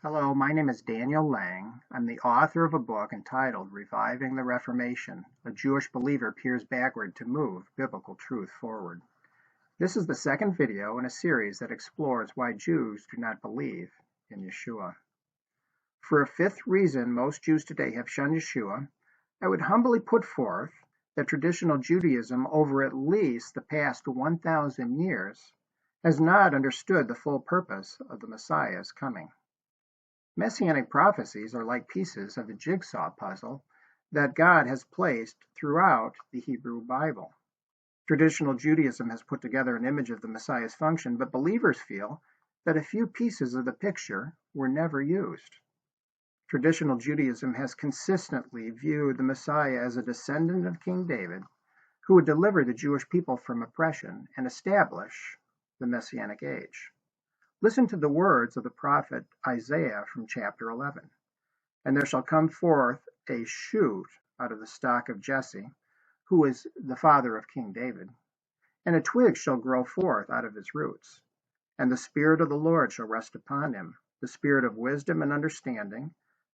Hello, my name is Daniel Lang. I'm the author of a book entitled Reviving the Reformation. A Jewish believer peers backward to move biblical truth forward. This is the second video in a series that explores why Jews do not believe in Yeshua. For a fifth reason most Jews today have shunned Yeshua, I would humbly put forth that traditional Judaism over at least the past 1,000 years has not understood the full purpose of the Messiah's coming. Messianic prophecies are like pieces of the jigsaw puzzle that God has placed throughout the Hebrew Bible. Traditional Judaism has put together an image of the Messiah's function, but believers feel that a few pieces of the picture were never used. Traditional Judaism has consistently viewed the Messiah as a descendant of King David who would deliver the Jewish people from oppression and establish the Messianic age. Listen to the words of the prophet Isaiah from chapter 11. And there shall come forth a shoot out of the stock of Jesse, who is the father of King David, and a twig shall grow forth out of his roots. And the Spirit of the Lord shall rest upon him, the Spirit of wisdom and understanding,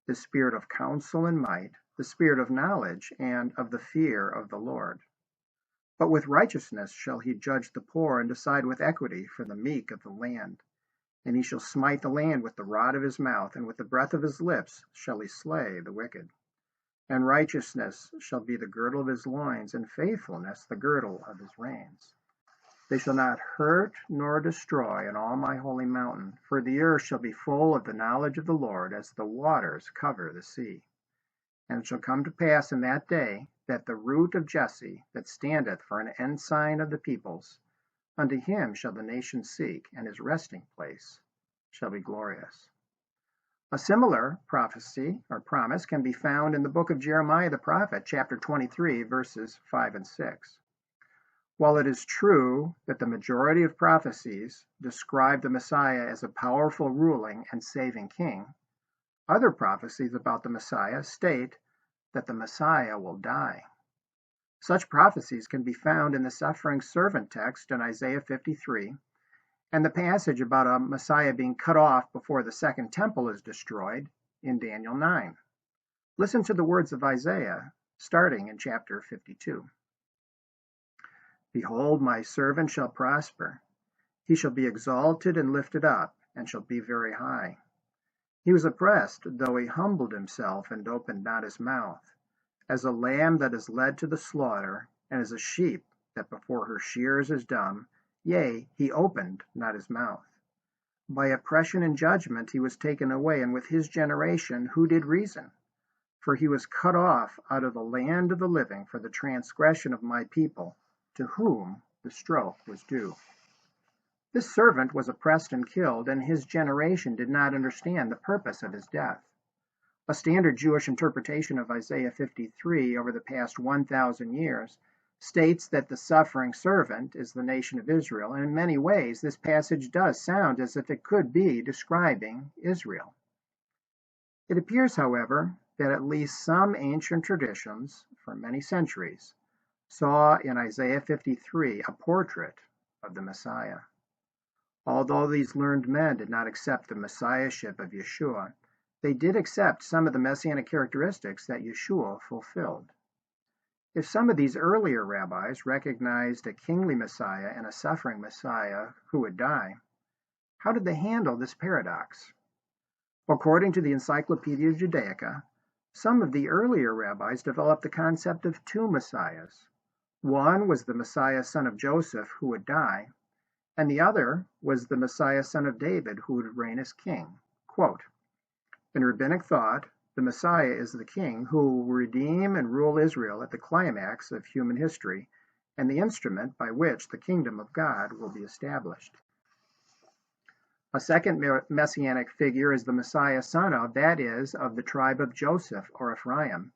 the Spirit of counsel and might, the Spirit of knowledge and of the fear of the Lord. But with righteousness shall he judge the poor and decide with equity for the meek of the land. And he shall smite the land with the rod of his mouth, and with the breath of his lips shall he slay the wicked. And righteousness shall be the girdle of his loins, and faithfulness the girdle of his reins. They shall not hurt nor destroy in all my holy mountain, for the earth shall be full of the knowledge of the Lord, as the waters cover the sea. And it shall come to pass in that day that the root of Jesse, that standeth for an ensign of the peoples, unto him shall the nations seek, and his resting place shall be glorious. A similar prophecy or promise can be found in the book of Jeremiah the prophet, chapter 23, verses 5 and 6. While it is true that the majority of prophecies describe the Messiah as a powerful ruling and saving king, other prophecies about the Messiah state that the Messiah will die. Such prophecies can be found in the suffering servant text in Isaiah 53, and the passage about a Messiah being cut off before the second temple is destroyed in Daniel 9. Listen to the words of Isaiah, starting in chapter 52. Behold, my servant shall prosper. He shall be exalted and lifted up, and shall be very high. He was oppressed, though he humbled himself and opened not his mouth. As a lamb that is led to the slaughter, and as a sheep that before her shears is dumb, yea, he opened not his mouth. By oppression and judgment he was taken away, and with his generation who did reason? For he was cut off out of the land of the living for the transgression of my people, to whom the stroke was due. This servant was oppressed and killed, and his generation did not understand the purpose of his death. A standard Jewish interpretation of Isaiah 53 over the past 1,000 years states that the suffering servant is the nation of Israel, and in many ways this passage does sound as if it could be describing Israel. It appears, however, that at least some ancient traditions for many centuries saw in Isaiah 53 a portrait of the Messiah. Although these learned men did not accept the messiahship of Yeshua, they did accept some of the messianic characteristics that Yeshua fulfilled. If some of these earlier rabbis recognized a kingly Messiah and a suffering Messiah who would die, how did they handle this paradox? According to the Encyclopedia Judaica, some of the earlier rabbis developed the concept of two Messiahs. One was the Messiah son of Joseph who would die, and the other was the Messiah son of David who would reign as king. Quote, in rabbinic thought, the Messiah is the king who will redeem and rule Israel at the climax of human history, and the instrument by which the kingdom of God will be established. A second messianic figure is the Messiah son of, that is, of the tribe of Joseph or Ephraim,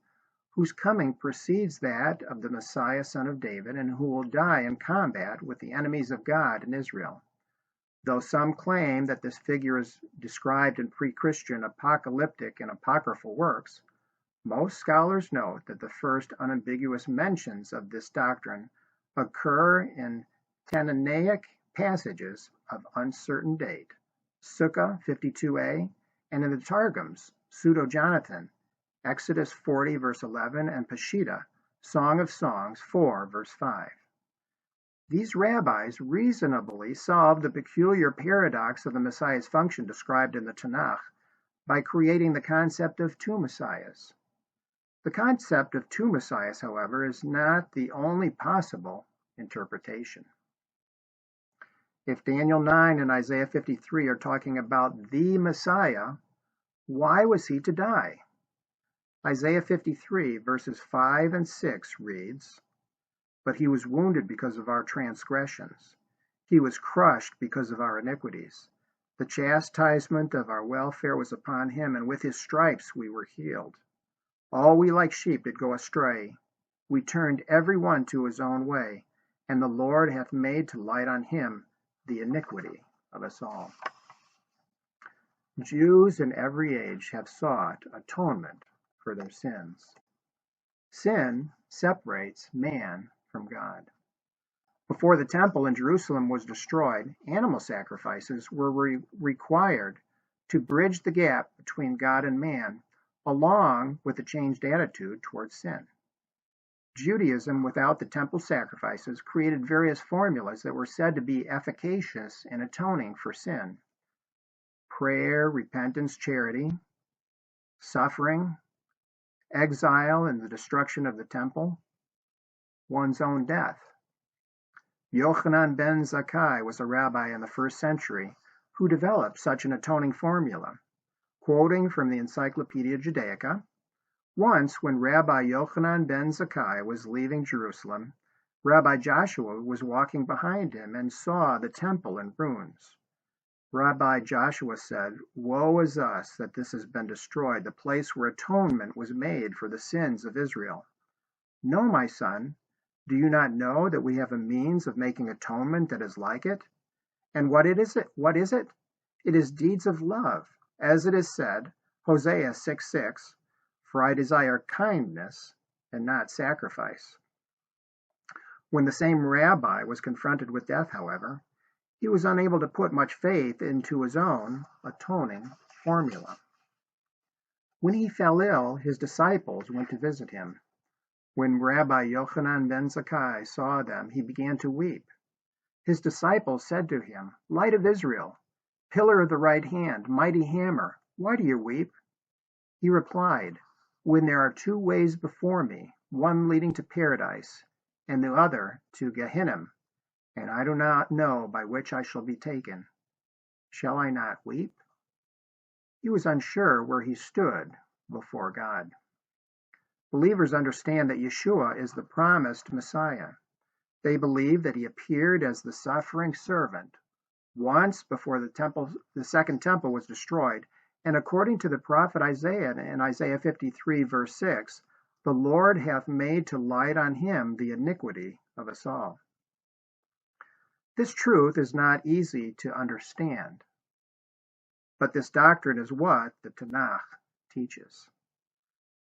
whose coming precedes that of the Messiah son of David, and who will die in combat with the enemies of God in Israel. Though some claim that this figure is described in pre-Christian apocalyptic and apocryphal works, most scholars note that the first unambiguous mentions of this doctrine occur in Tanaic passages of uncertain date, Sukkah 52a and in the Targums, Pseudo-Jonathan, Exodus 40 verse 11, and Peshitta, Song of Songs 4 verse 5. These rabbis reasonably solved the peculiar paradox of the Messiah's function described in the Tanakh by creating the concept of two Messiahs. The concept of two Messiahs, however, is not the only possible interpretation. If Daniel 9 and Isaiah 53 are talking about the Messiah, why was he to die? Isaiah 53 verses 5 and 6 reads, "But he was wounded because of our transgressions. He was crushed because of our iniquities. The chastisement of our welfare was upon him, and with his stripes we were healed. All we like sheep did go astray. We turned every one to his own way, and the Lord hath made to light on him the iniquity of us all." Jews in every age have sought atonement for their sins. Sin separates man from God. Before the temple in Jerusalem was destroyed, animal sacrifices were required to bridge the gap between God and man, along with a changed attitude towards sin. Judaism, without the temple sacrifices, created various formulas that were said to be efficacious in atoning for sin: prayer, repentance, charity, suffering, exile and the destruction of the temple, one's own death. Yochanan ben Zakkai was a rabbi in the 1st century who developed such an atoning formula. Quoting from the Encyclopedia Judaica, "Once, when Rabbi Yochanan ben Zakkai was leaving Jerusalem, Rabbi Joshua was walking behind him and saw the temple in ruins. Rabbi Joshua said, 'Woe is us that this has been destroyed, the place where atonement was made for the sins of Israel.' 'No, my son, do you not know that we have a means of making atonement that is like it? And what is it? It is deeds of love, as it is said, Hosea 6:6, for I desire kindness and not sacrifice.'" When the same rabbi was confronted with death, however, he was unable to put much faith into his own atoning formula. When he fell ill, his disciples went to visit him. When Rabbi Yochanan ben Zakkai saw them, he began to weep. His disciples said to him, "Light of Israel, pillar of the right hand, mighty hammer, why do you weep?" He replied, "When there are two ways before me, one leading to paradise, and the other to Gehinnom, and I do not know by which I shall be taken. Shall I not weep?" He was unsure where he stood before God. Believers understand that Yeshua is the promised Messiah. They believe that he appeared as the suffering servant once before the second temple was destroyed, and according to the prophet Isaiah in Isaiah 53 verse 6, "The Lord hath made to light on him the iniquity of us all." This truth is not easy to understand, but this doctrine is what the Tanakh teaches.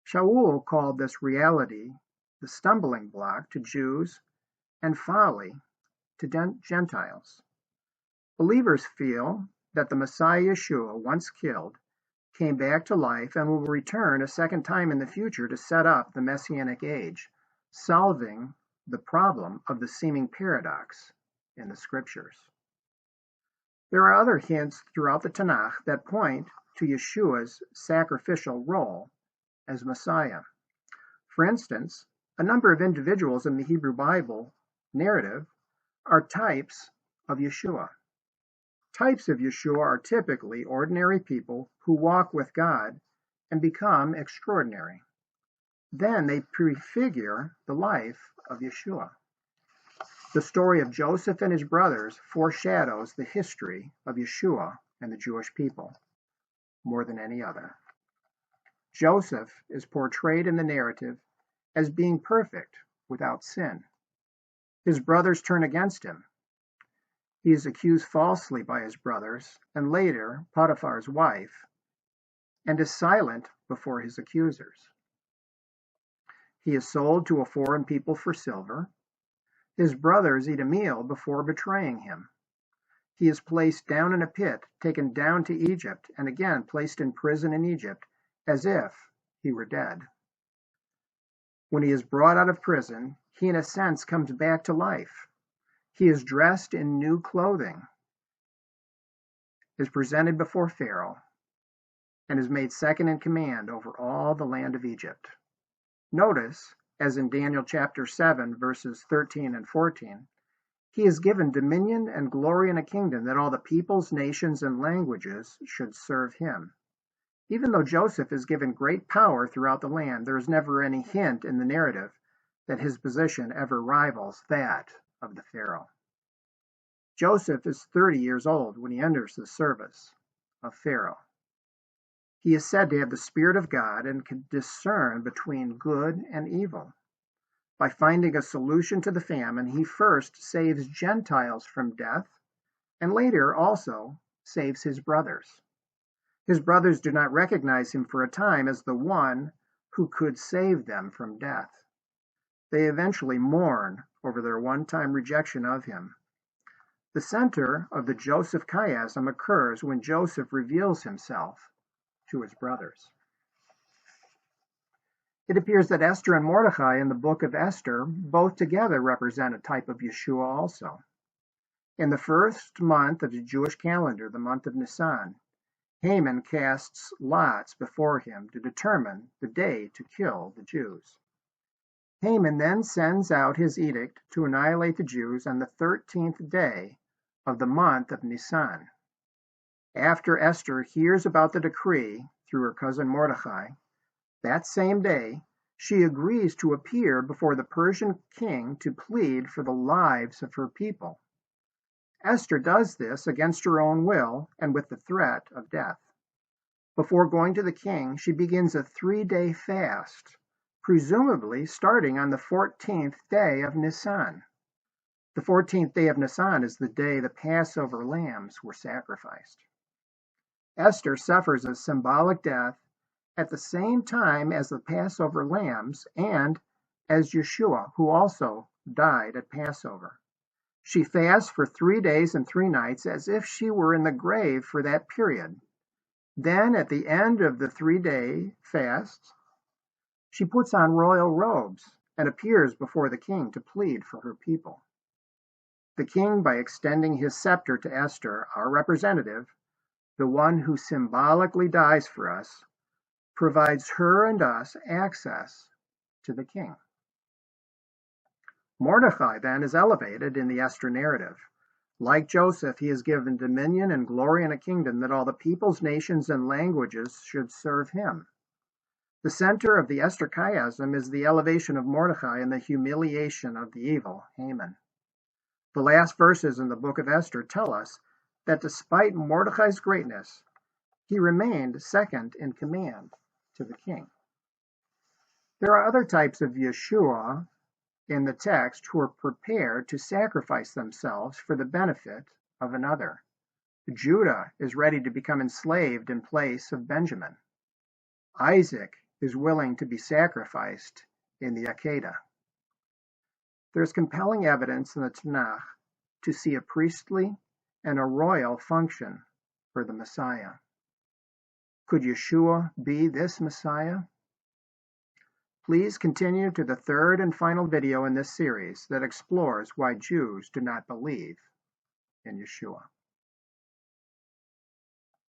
Shaul called this reality the stumbling block to Jews and folly to Gentiles. Believers feel that the Messiah Yeshua, once killed, came back to life and will return a second time in the future to set up the Messianic age, solving the problem of the seeming paradox in the Scriptures. There are other hints throughout the Tanakh that point to Yeshua's sacrificial role as Messiah. For instance, a number of individuals in the Hebrew Bible narrative are types of Yeshua. Types of Yeshua are typically ordinary people who walk with God and become extraordinary. Then they prefigure the life of Yeshua. The story of Joseph and his brothers foreshadows the history of Yeshua and the Jewish people more than any other. Joseph is portrayed in the narrative as being perfect, without sin. His brothers turn against him. He is accused falsely by his brothers and later Potiphar's wife, and is silent before his accusers. He is sold to a foreign people for silver. His brothers eat a meal before betraying him. He is placed down in a pit, taken down to Egypt, and again placed in prison in Egypt, as if he were dead. When he is brought out of prison, he in a sense comes back to life. He is dressed in new clothing, is presented before Pharaoh, and is made second in command over all the land of Egypt. Notice, as in Daniel chapter 7, verses 13 and 14, he is given dominion and glory in a kingdom that all the peoples, nations, and languages should serve him. Even though Joseph is given great power throughout the land, there is never any hint in the narrative that his position ever rivals that of the Pharaoh. Joseph is 30 years old when he enters the service of Pharaoh. He is said to have the Spirit of God and can discern between good and evil. By finding a solution to the famine, he first saves Gentiles from death and later also saves his brothers. His brothers do not recognize him for a time as the one who could save them from death. They eventually mourn over their one-time rejection of him. The center of the Joseph chiasm occurs when Joseph reveals himself to his brothers. It appears that Esther and Mordecai in the book of Esther both together represent a type of Yeshua also. In the first month of the Jewish calendar, the month of Nisan, Haman casts lots before him to determine the day to kill the Jews. Haman then sends out his edict to annihilate the Jews on the 13th day of the month of Nisan. After Esther hears about the decree through her cousin Mordecai, that same day she agrees to appear before the Persian king to plead for the lives of her people. Esther does this against her own will and with the threat of death. Before going to the king, she begins a 3-day fast, presumably starting on the 14th day of Nisan. The 14th day of Nisan is the day the Passover lambs were sacrificed. Esther suffers a symbolic death at the same time as the Passover lambs and as Yeshua, who also died at Passover. She fasts for 3 days and 3 nights as if she were in the grave for that period. Then, at the end of the 3-day fast, she puts on royal robes and appears before the king to plead for her people. The king, by extending his scepter to Esther, our representative, the one who symbolically dies for us, provides her and us access to the king. Mordecai, then, is elevated in the Esther narrative. Like Joseph, he is given dominion and glory in a kingdom that all the peoples, nations, and languages should serve him. The center of the Esther chiasm is the elevation of Mordecai and the humiliation of the evil Haman. The last verses in the book of Esther tell us that despite Mordecai's greatness, he remained second in command to the king. There are other types of Yeshua in the text who are prepared to sacrifice themselves for the benefit of another. Judah is ready to become enslaved in place of Benjamin. Isaac is willing to be sacrificed in the Akedah. There is compelling evidence in the Tanakh to see a priestly and a royal function for the Messiah. Could Yeshua be this Messiah? Please continue to the third and final video in this series that explores why Jews do not believe in Yeshua.